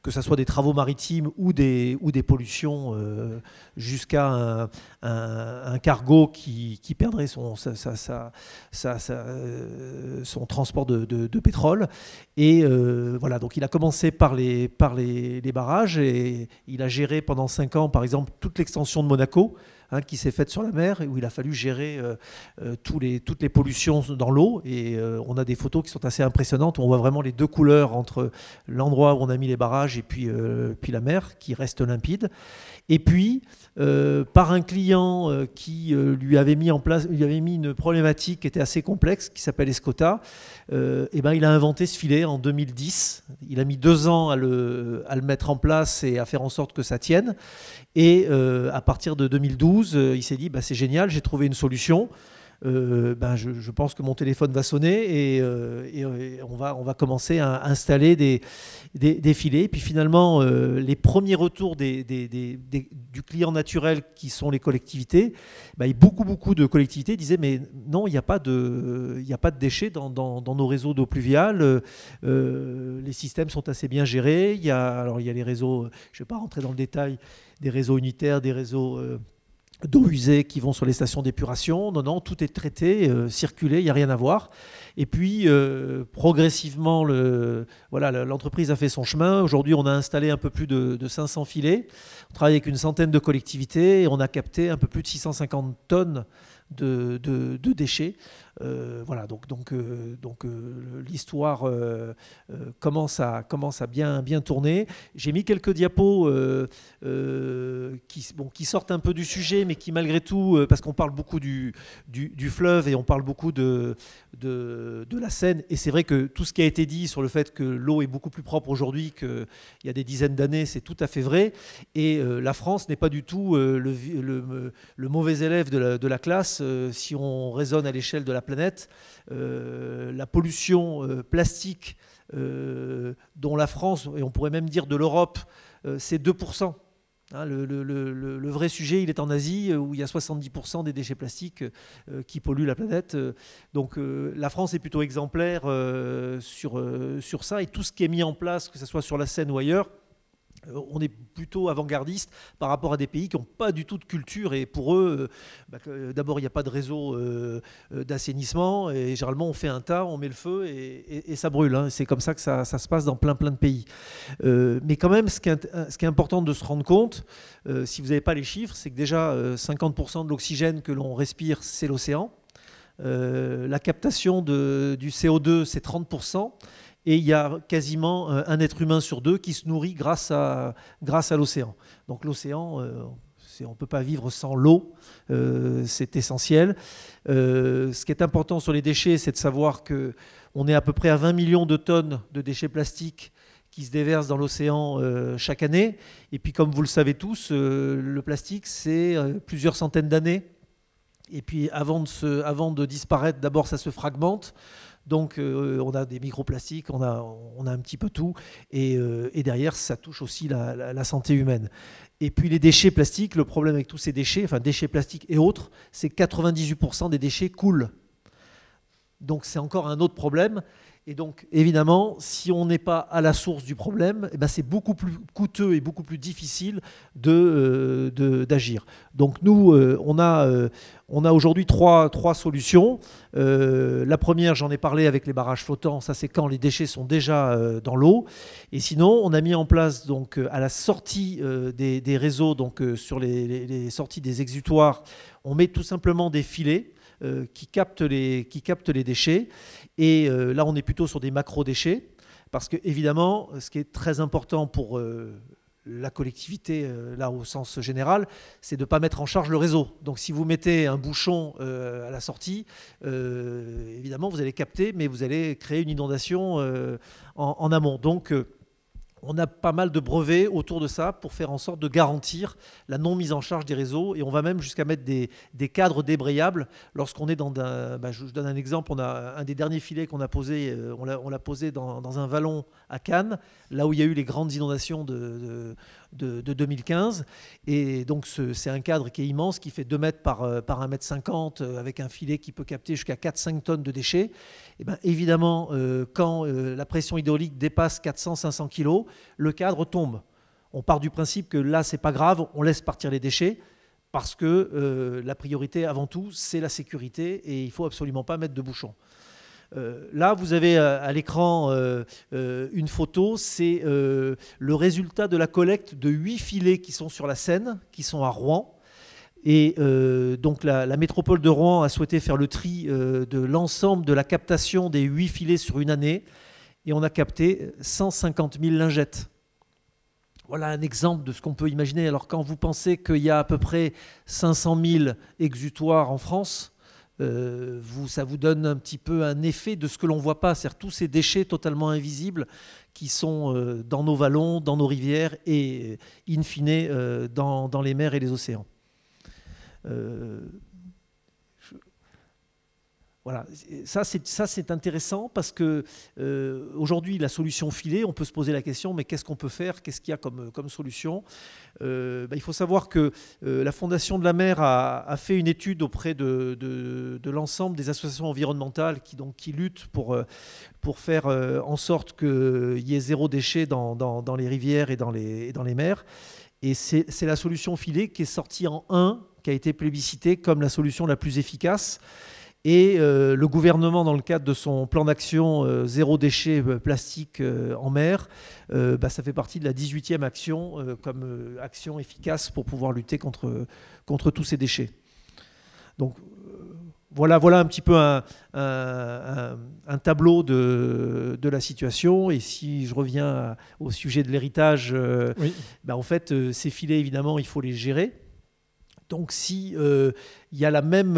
que ce soit des travaux maritimes ou des pollutions jusqu'à un cargo qui perdrait son transport de pétrole. Et voilà, donc il a commencé par les barrages et il a géré pendant 5 ans, par exemple, toute l'extension de Monaco, qui s'est faite sur la mer et où il a fallu gérer toutes les pollutions dans l'eau. Et on a des photos qui sont assez impressionnantes où on voit vraiment les deux couleurs entre l'endroit où on a mis les barrages et puis la mer qui reste limpide. Et puis, par un client qui lui avait mis une problématique qui était assez complexe, qui s'appelle Escota, il a inventé ce filet en 2010. Il a mis 2 ans à le mettre en place et à faire en sorte que ça tienne. Et à partir de 2012, il s'est dit, c'est génial, j'ai trouvé une solution. Je pense que mon téléphone va sonner et on va commencer à installer des filets. Et puis finalement, les premiers retours du client naturel qui sont les collectivités, beaucoup de collectivités disaient mais non, il n'y a pas de déchets dans nos réseaux d'eau pluviale. Les systèmes sont assez bien gérés. Il y a les réseaux, je ne vais pas rentrer dans le détail, des réseaux unitaires, des réseaux... d'eau usée qui vont sur les stations d'épuration. Non, tout est traité, circulé, il n'y a rien à voir. Et puis, progressivement, l'entreprise a fait son chemin. Aujourd'hui, on a installé un peu plus de 500 filets. On travaille avec une centaine de collectivités et on a capté un peu plus de 650 tonnes de déchets. Donc l'histoire commence à bien tourner. J'ai mis quelques diapos qui sortent un peu du sujet, mais qui malgré tout, parce qu'on parle beaucoup du fleuve et on parle beaucoup de la Seine, et c'est vrai que tout ce qui a été dit sur le fait que l'eau est beaucoup plus propre aujourd'hui qu'il y a des dizaines d'années, c'est tout à fait vrai. Et la France n'est pas du tout le mauvais élève de la classe. Si on raisonne à l'échelle de la planète, la pollution plastique dont la France, et on pourrait même dire de l'Europe, c'est 2%. Hein, le vrai sujet, il est en Asie, où il y a 70% des déchets plastiques qui polluent la planète. Donc la France est plutôt exemplaire sur ça. Et tout ce qui est mis en place, que ce soit sur la Seine ou ailleurs, on est plutôt avant-gardiste par rapport à des pays qui n'ont pas du tout de culture. Et pour eux, d'abord, il n'y a pas de réseau d'assainissement. Et généralement, on fait un tas, on met le feu et ça brûle. Hein. C'est comme ça que ça se passe dans plein de pays. Mais quand même, ce qui est important de se rendre compte, si vous n'avez pas les chiffres, c'est que déjà 50% de l'oxygène que l'on respire, c'est l'océan. La captation du CO2, c'est 30%. Et il y a quasiment un être humain sur 2 qui se nourrit grâce à l'océan. Donc l'océan, on ne peut pas vivre sans l'eau, c'est essentiel. Ce qui est important sur les déchets, c'est de savoir qu'on est à peu près à 20 millions de tonnes de déchets plastiques qui se déversent dans l'océan chaque année. Et puis comme vous le savez tous, le plastique, c'est plusieurs centaines d'années. Et puis avant de disparaître, d'abord ça se fragmente. Donc on a des microplastiques, on a un petit peu tout, et derrière ça touche aussi la santé humaine. Et puis les déchets plastiques, le problème avec tous ces déchets, enfin déchets plastiques et autres, c'est que 98% des déchets coulent. Donc c'est encore un autre problème. Et donc, évidemment, si on n'est pas à la source du problème, eh ben, c'est beaucoup plus coûteux et beaucoup plus difficile d'agir. Donc nous, on a aujourd'hui trois solutions. La première, j'en ai parlé avec les barrages flottants, ça c'est quand les déchets sont déjà dans l'eau. Et sinon, on a mis en place donc, à la sortie des réseaux, donc, sur les sorties des exutoires, on met tout simplement des filets qui captent les déchets. Et là, on est plutôt sur des macro-déchets, parce que évidemment, ce qui est très important pour la collectivité, là au sens général, c'est de ne pas mettre en charge le réseau. Donc si vous mettez un bouchon à la sortie, évidemment, vous allez capter, mais vous allez créer une inondation en amont. Donc on a pas mal de brevets autour de ça pour faire en sorte de garantir la non mise en charge des réseaux, et on va même jusqu'à mettre des cadres débrayables lorsqu'on est dans je vous donne un exemple, on a un des derniers filets qu'on a posé, on l'a posé dans un vallon à Cannes, là où il y a eu les grandes inondations de 2015, et donc c'est un cadre qui est immense, qui fait 2 mètres par 1 mètre 50, avec un filet qui peut capter jusqu'à 4-5 tonnes de déchets. Et bien évidemment, quand la pression hydraulique dépasse 400-500 kg, le cadre tombe. On part du principe que là, c'est pas grave, on laisse partir les déchets, parce que la priorité avant tout, c'est la sécurité, et il ne faut absolument pas mettre de bouchons. Là, vous avez à l'écran une photo, c'est le résultat de la collecte de 8 filets qui sont sur la Seine, qui sont à Rouen. Et donc la métropole de Rouen a souhaité faire le tri de l'ensemble de la captation des 8 filets sur une année, et on a capté 150 000 lingettes. Voilà un exemple de ce qu'on peut imaginer. Alors quand vous pensez qu'il y a à peu près 500 000 exutoires en France, ça vous donne un petit peu un effet de ce que l'on ne voit pas, c'est-à-dire tous ces déchets totalement invisibles qui sont dans nos vallons, dans nos rivières et in fine dans les mers et les océans. Voilà, ça c'est intéressant parce que aujourd'hui la solution filet, on peut se poser la question, mais qu'est-ce qu'on peut faire, qu'est-ce qu'il y a comme solution? Il faut savoir que la Fondation de la Mer a fait une étude auprès de l'ensemble des associations environnementales qui luttent pour faire en sorte qu'il y ait 0 déchet dans les rivières et dans les mers. Et c'est la solution filet qui est sortie en 1, qui a été plébiscitée comme la solution la plus efficace. Et le gouvernement, dans le cadre de son plan d'action zéro déchet plastique en mer, ça fait partie de la 18e action comme action efficace pour pouvoir lutter contre tous ces déchets. Donc voilà un petit peu un tableau de la situation. Et si je reviens au sujet de l'héritage, oui. En fait, ces filets, évidemment, il faut les gérer. Donc si y a la même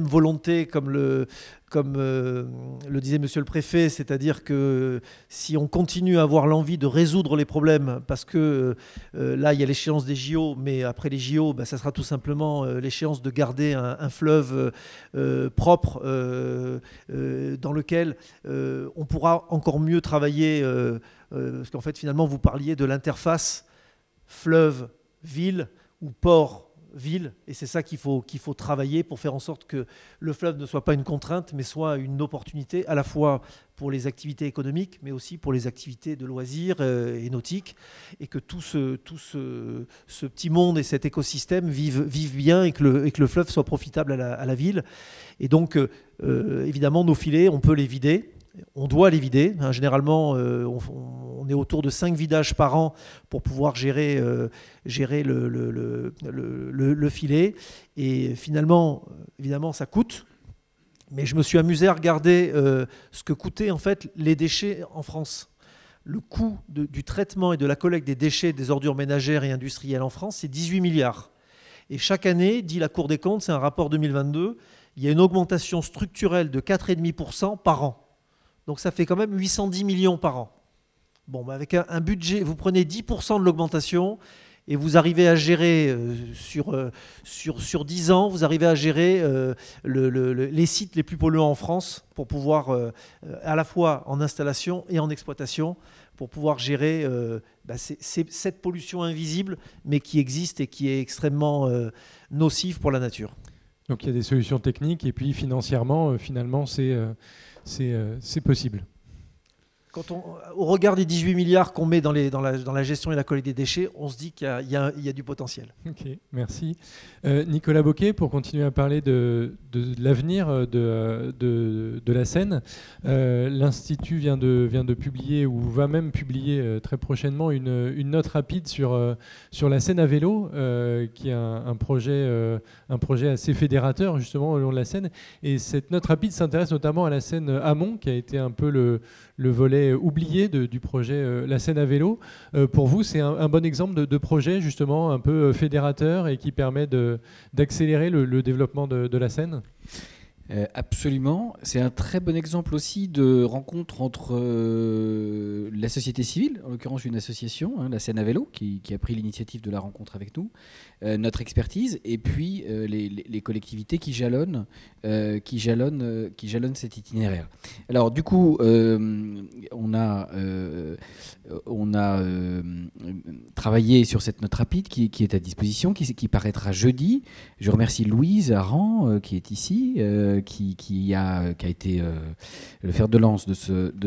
volonté, comme le disait Monsieur le Préfet, c'est-à-dire que si on continue à avoir l'envie de résoudre les problèmes, parce que là il y a l'échéance des JO, mais après les JO, ça sera tout simplement l'échéance de garder un fleuve propre dans lequel on pourra encore mieux travailler, parce qu'en fait finalement vous parliez de l'interface fleuve, ville ou port, ville, et c'est ça qu'il faut travailler pour faire en sorte que le fleuve ne soit pas une contrainte, mais soit une opportunité à la fois pour les activités économiques, mais aussi pour les activités de loisirs et nautiques, et que tout ce petit monde et cet écosystème vivent bien et que le fleuve soit profitable à la ville. Et donc, évidemment, nos filets, on peut les vider. On doit les vider. Généralement, on est autour de 5 vidages par an pour pouvoir gérer le filet. Et finalement, évidemment, ça coûte. Mais je me suis amusé à regarder ce que coûtaient en fait les déchets en France. Le coût du traitement et de la collecte des déchets des ordures ménagères et industrielles en France, c'est 18 milliards. Et chaque année, dit la Cour des comptes, c'est un rapport 2022, il y a une augmentation structurelle de 4,5% par an. Donc ça fait quand même 810 millions par an. Bon, bah avec un budget, vous prenez 10% de l'augmentation et vous arrivez à gérer sur 10 ans, vous arrivez à gérer les sites les plus polluants en France pour pouvoir, à la fois en installation et en exploitation, pour pouvoir gérer cette pollution invisible, mais qui existe et qui est extrêmement nocive pour la nature. Donc il y a des solutions techniques et puis financièrement, finalement, c'est possible. Quand au regard des 18 milliards qu'on met dans la gestion et la collecte des déchets, on se dit qu'il y a du potentiel. Ok, merci. Nicolas Bocquet, pour continuer à parler de l'avenir de la Seine, l'Institut vient de publier, ou va même publier très prochainement, une note rapide sur la Seine à vélo, qui est un projet assez fédérateur justement au long de la Seine. Et cette note rapide s'intéresse notamment à la Seine amont, qui a été un peu le volet oublié du projet La Seine à vélo. Pour vous, c'est un bon exemple de projet justement un peu fédérateur et qui permet d'accélérer le développement de la Seine ? Absolument. C'est un très bon exemple aussi de rencontre entre la société civile, en l'occurrence une association, la Seine à vélo, qui a pris l'initiative de la rencontre avec nous, notre expertise, et puis les collectivités qui jalonnent cet itinéraire. Alors du coup, on a travaillé sur cette note rapide qui est à disposition, qui paraîtra jeudi. Je remercie Louise Aran, qui est ici, qui a été le fer de lance de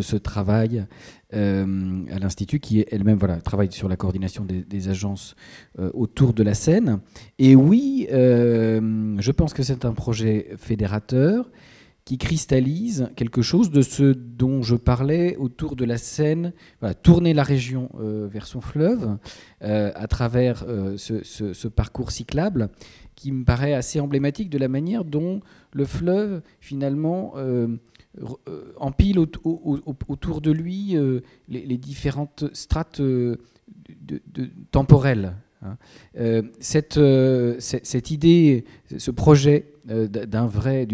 ce travail à l'Institut, qui elle-même travaille sur la coordination des agences autour de la Seine. Et oui, je pense que c'est un projet fédérateur qui cristallise quelque chose de ce dont je parlais autour de la Seine, tourner la région vers son fleuve à travers ce parcours cyclable qui me paraît assez emblématique de la manière dont le fleuve finalement empile autour de lui les différentes strates temporelles. Cette idée, ce projet d'un vrai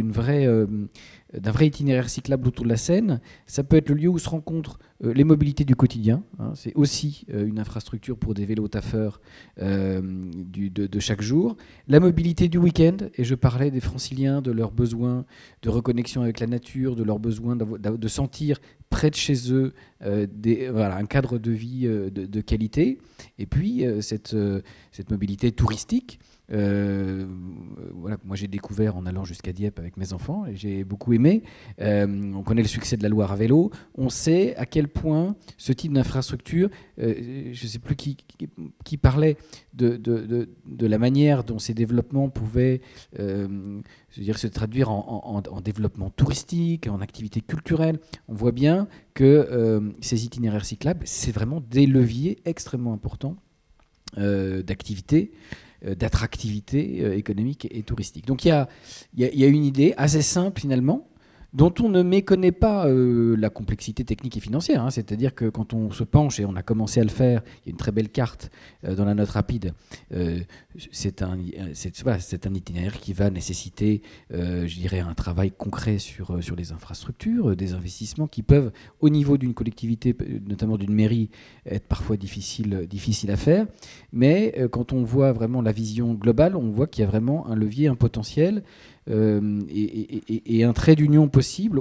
itinéraire cyclable autour de la Seine, ça peut être le lieu où se rencontrent les mobilités du quotidien. C'est aussi une infrastructure pour des vélos taffeurs de chaque jour. La mobilité du week-end, et je parlais des franciliens, de leurs besoins de reconnexion avec la nature, de leur besoin de sentir près de chez eux un cadre de vie de qualité. Et puis cette mobilité touristique. Moi j'ai découvert en allant jusqu'à Dieppe avec mes enfants et j'ai beaucoup aimé. On connaît le succès de la Loire à vélo. On sait à quel point ce type d'infrastructure, je ne sais plus qui parlait de la manière dont ces développements pouvaient se traduire en développement touristique, en activité culturelle. On voit bien que ces itinéraires cyclables, c'est vraiment des leviers extrêmement importants d'activité, d'attractivité économique et touristique. Donc il y a une idée assez simple finalement, dont on ne méconnaît pas la complexité technique et financière. C'est-à-dire que quand on se penche, et on a commencé à le faire, il y a une très belle carte dans la note rapide, c'est un itinéraire qui va nécessiter, je dirais, un travail concret sur les infrastructures, des investissements qui peuvent, au niveau d'une collectivité, notamment d'une mairie, être parfois difficiles à faire. Mais quand on voit vraiment la vision globale, on voit qu'il y a vraiment un levier, un potentiel, et un trait d'union possible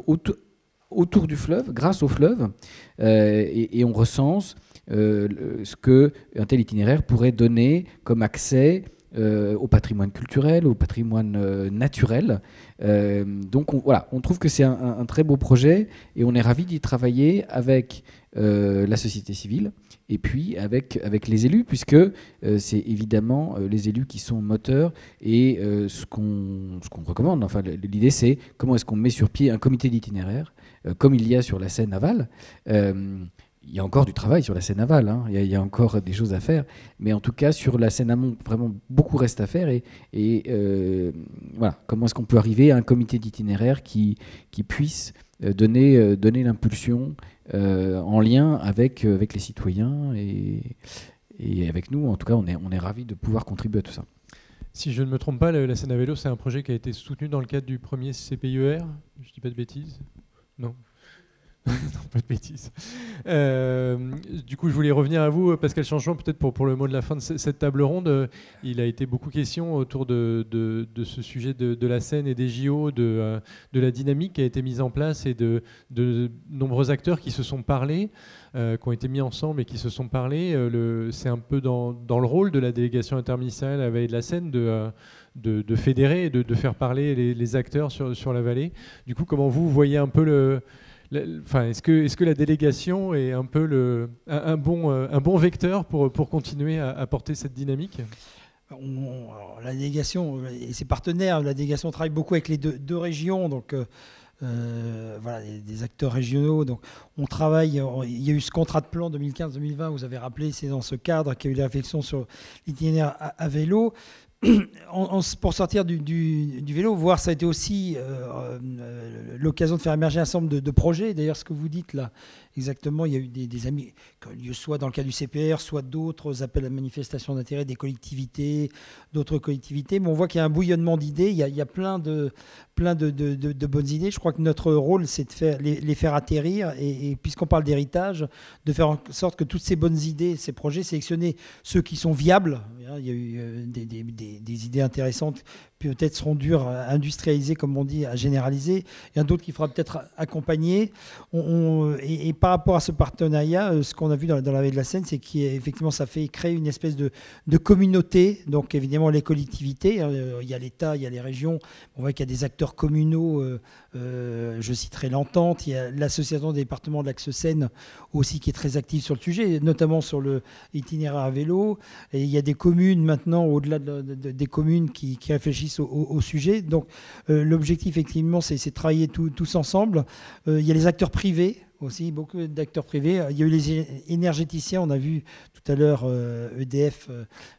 autour du fleuve, grâce au fleuve, et on recense ce qu'un tel itinéraire pourrait donner comme accès au patrimoine culturel, au patrimoine naturel. Donc on trouve que c'est un très beau projet et on est ravis d'y travailler avec la société civile et puis avec les élus, puisque c'est évidemment les élus qui sont moteurs et ce qu'on recommande. Enfin, l'idée, c'est comment est-ce qu'on met sur pied un comité d'itinéraire, comme il y a sur la Seine aval. Il y a encore du travail sur la Seine aval, hein. Il y a encore des choses à faire, mais en tout cas sur la Seine amont, vraiment beaucoup reste à faire et voilà, comment est-ce qu'on peut arriver à un comité d'itinéraire qui puisse donner l'impulsion en lien avec les citoyens et avec nous. En tout cas, on est ravis de pouvoir contribuer à tout ça. Si je ne me trompe pas, la Seine à vélo, c'est un projet qui a été soutenu dans le cadre du premier CPIER. Je ne dis pas de bêtises? Non. Non, pas de bêtises. Du coup, je voulais revenir à vous, Pascal Chanchon, peut-être pour le mot de la fin de cette table ronde. Il a été beaucoup question autour de ce sujet de la Seine et des JO, de la dynamique qui a été mise en place et de nombreux acteurs qui se sont parlé, qui ont été mis ensemble et qui se sont parlé. C'est un peu dans le rôle de la délégation interministérielle à la vallée de la Seine de fédérer et de faire parler les acteurs sur la vallée. Du coup, comment vous voyez un peu est-ce que la délégation est un peu un bon vecteur pour continuer à porter cette dynamique? Alors, la délégation et ses partenaires, la délégation travaille beaucoup avec les deux régions, donc voilà, des acteurs régionaux. Donc on travaille. Il y a eu ce contrat de plan 2015-2020. Vous avez rappelé, c'est dans ce cadre qu'il y a eu des réflexions sur l'itinéraire à vélo. Pour sortir du vélo, voire ça a été aussi l'occasion de faire émerger un certain nombre de projets. D'ailleurs, ce que vous dites là, exactement, il y a eu des amis, soit dans le cas du CPR, soit d'autres appels à manifestation d'intérêt des collectivités, d'autres collectivités. Mais on voit qu'il y a un bouillonnement d'idées. Il y a plein de bonnes idées. Je crois que notre rôle, c'est de les faire atterrir. Et puisqu'on parle d'héritage, de faire en sorte que toutes ces bonnes idées, ces projets, sélectionner ceux qui sont viables. Il y a eu des idées intéressantes, peut-être seront dures à industrialiser, comme on dit, à généraliser. Il y en a d'autres qu'il faudra peut-être accompagner. Et par rapport à ce partenariat, ce qu'on a vu dans la vallée de la Seine, c'est qu'effectivement, ça fait créer une espèce de communauté. Donc, évidemment, les collectivités, il y a l'État, il y a les régions. On voit qu'il y a des acteurs communaux. Je citerai l'Entente. Il y a l'association des départements de l'Axe Seine aussi qui est très active sur le sujet, notamment sur l'itinéraire à vélo. Et il y a des communes maintenant, au-delà des communes qui réfléchissent au sujet. Donc l'objectif, effectivement, c'est de travailler tous ensemble. Il y a les acteurs privés aussi, beaucoup d'acteurs privés. Il y a eu les énergéticiens, on a vu tout à l'heure EDF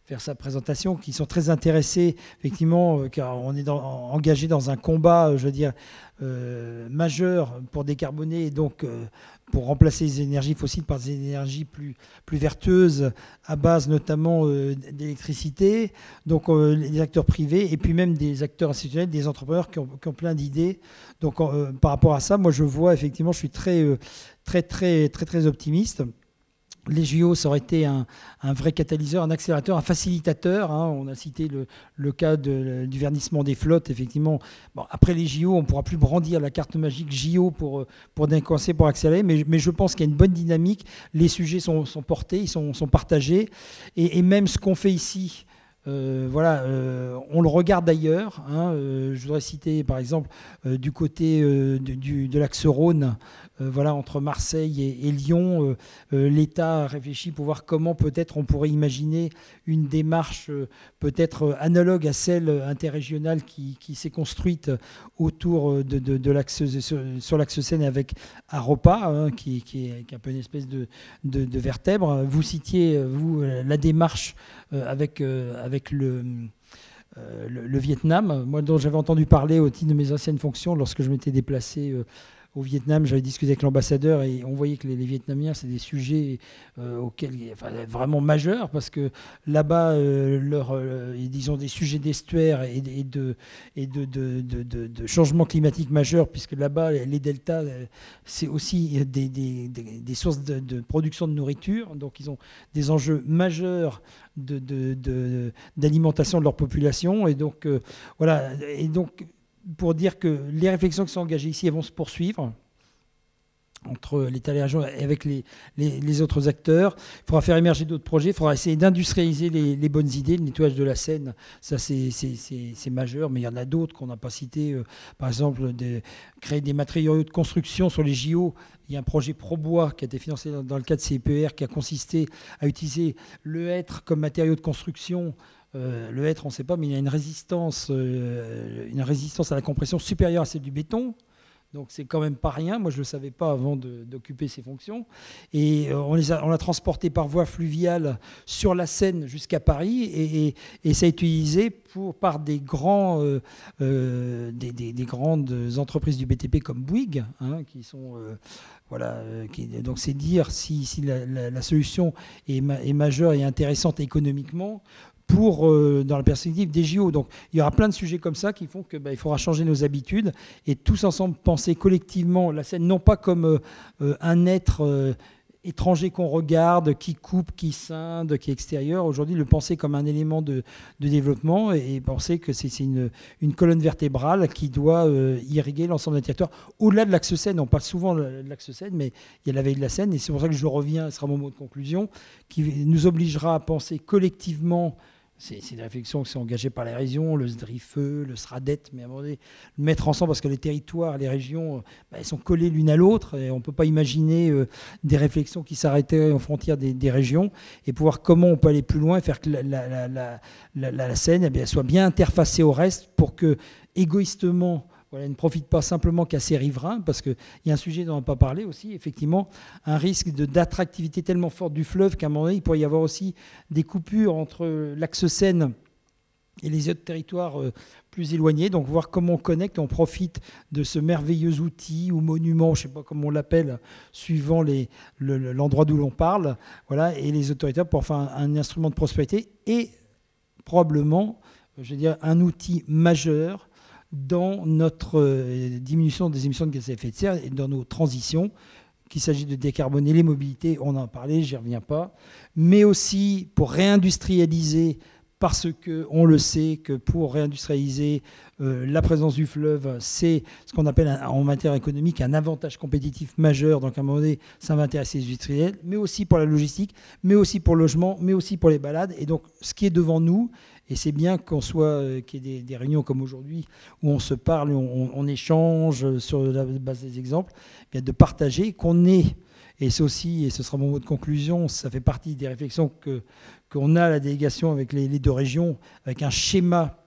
faire sa présentation, qui sont très intéressés, effectivement, car on est engagé dans un combat, je veux dire, majeur pour décarboner et donc pour remplacer les énergies fossiles par des énergies plus vertueuses à base notamment d'électricité. Donc les acteurs privés et puis même des acteurs institutionnels, des entrepreneurs qui ont plein d'idées. Donc par rapport à ça, moi je vois effectivement, je suis très optimiste. Les JO, ça aurait été un vrai catalyseur, un accélérateur, un facilitateur. Hein. On a cité le cas du verdissement des flottes. Effectivement, bon, après les JO, on ne pourra plus brandir la carte magique JO pour décoincer, pour accélérer. Mais je pense qu'il y a une bonne dynamique. Les sujets sont portés, ils sont partagés. Et même ce qu'on fait ici, on le regarde ailleurs. Hein. Je voudrais citer par exemple du côté de l'axe Rhône, entre Marseille et Lyon, l'État réfléchit pour voir comment peut-être on pourrait imaginer une démarche peut-être analogue à celle interrégionale qui s'est construite autour de l'axe, sur l'axe Seine avec Aropa, hein, qui est un peu une espèce de vertèbre. Vous citiez, la démarche avec le Vietnam, moi dont j'avais entendu parler au titre de mes anciennes fonctions lorsque je m'étais déplacé au Vietnam. J'avais discuté avec l'ambassadeur et on voyait que les Vietnamiens, c'est des sujets vraiment majeurs parce que là-bas, ils ont des sujets d'estuaire et de changement climatique majeur, puisque là-bas, les deltas, c'est aussi des sources de production de nourriture. Donc, ils ont des enjeux majeurs d'alimentation de leur population. Et donc, voilà. Et donc, pour dire que les réflexions qui sont engagées ici, elles vont se poursuivre. entre l'État et les régions et avec les autres acteurs. Il faudra faire émerger d'autres projets, il faudra essayer d'industrialiser les bonnes idées. Le nettoyage de la Seine, ça c'est majeur, mais il y en a d'autres qu'on n'a pas cités. Par exemple, créer des matériaux de construction sur les JO. Il y a un projet ProBois qui a été financé dans le cadre de CPR qui a consisté à utiliser le hêtre comme matériau de construction. Le hêtre, on ne sait pas, mais il y a une résistance à la compression supérieure à celle du béton. Donc c'est quand même pas rien. Moi je ne le savais pas avant d'occuper ces fonctions. Et on l'a transporté par voie fluviale sur la Seine jusqu'à Paris et ça a été utilisé par des grandes entreprises du BTP comme Bouygues, hein, qui sont donc c'est dire si la solution est majeure et intéressante économiquement dans la perspective des JO. Donc il y aura plein de sujets comme ça qui font qu'il faudra changer nos habitudes et tous ensemble penser collectivement la Seine, non pas comme un être étranger qu'on regarde, qui coupe, qui scinde, qui est extérieur. Aujourd'hui, le penser comme un élément de développement et penser que c'est une colonne vertébrale qui doit irriguer l'ensemble d'un territoire. Au-delà de l'axe Seine, on parle souvent de l'axe Seine, mais il y a la veille de la Seine et c'est pour ça que je reviens, ce sera mon mot de conclusion, qui nous obligera à penser collectivement. C'est des réflexions qui sont engagées par les régions, le SDRIFE, le SRADET, mais à un moment donné, le mettre ensemble parce que les territoires, les régions, elles sont collées l'une à l'autre et on ne peut pas imaginer des réflexions qui s'arrêteraient aux frontières des régions et pouvoir comment on peut aller plus loin et faire que la Seine elle soit bien interfacée au reste pour que, égoïstement, elle ne profite pas simplement qu'à ses riverains, parce qu'il y a un sujet dont on n'a pas parlé aussi, effectivement, un risque d'attractivité tellement forte du fleuve qu'à un moment donné, il pourrait y avoir aussi des coupures entre l'axe Seine et les autres territoires plus éloignés. Donc voir comment on connecte, on profite de ce merveilleux outil ou monument, je ne sais pas comment on l'appelle, suivant l'endroit d'où l'on parle, voilà, et les autorités pour faire un instrument de prospérité et probablement, je veux dire, un outil majeur dans notre diminution des émissions de gaz à effet de serre et dans nos transitions, qu'il s'agit de décarboner les mobilités, on en a parlé, j'y reviens pas, mais aussi pour réindustrialiser, parce qu'on le sait que pour réindustrialiser, la présence du fleuve, c'est ce qu'on appelle en matière économique un avantage compétitif majeur. Donc à un moment donné, ça va intéresser les industriels, mais aussi pour la logistique, mais aussi pour le logement, mais aussi pour les balades. Et donc ce qui est devant nous, et c'est bien qu'il y ait des réunions comme aujourd'hui où on se parle, on échange sur la base des exemples, bien de partager qu'on est, et c'est aussi, et ce sera mon mot de conclusion, ça fait partie des réflexions qu'on a à la délégation avec les deux régions, avec un schéma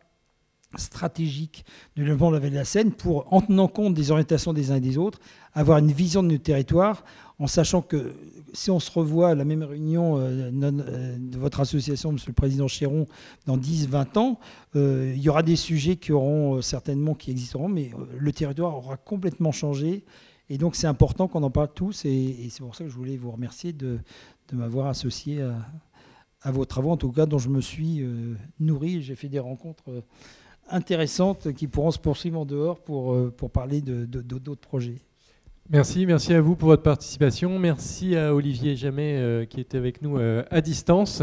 stratégique de développement de la vallée de la Seine pour, en tenant compte des orientations des uns et des autres, avoir une vision de notre territoire, en sachant que si on se revoit à la même réunion de votre association, Monsieur le Président Chéron, dans 10-20 ans, il y aura des sujets qui existeront, mais le territoire aura complètement changé. Et donc c'est important qu'on en parle tous, et c'est pour ça que je voulais vous remercier de m'avoir associé à vos travaux, en tout cas dont je me suis nourri. J'ai fait des rencontres intéressantes qui pourront se poursuivre en dehors pour parler d'autres projets. Merci à vous pour votre participation. Merci à Olivier Jamet qui était avec nous à distance.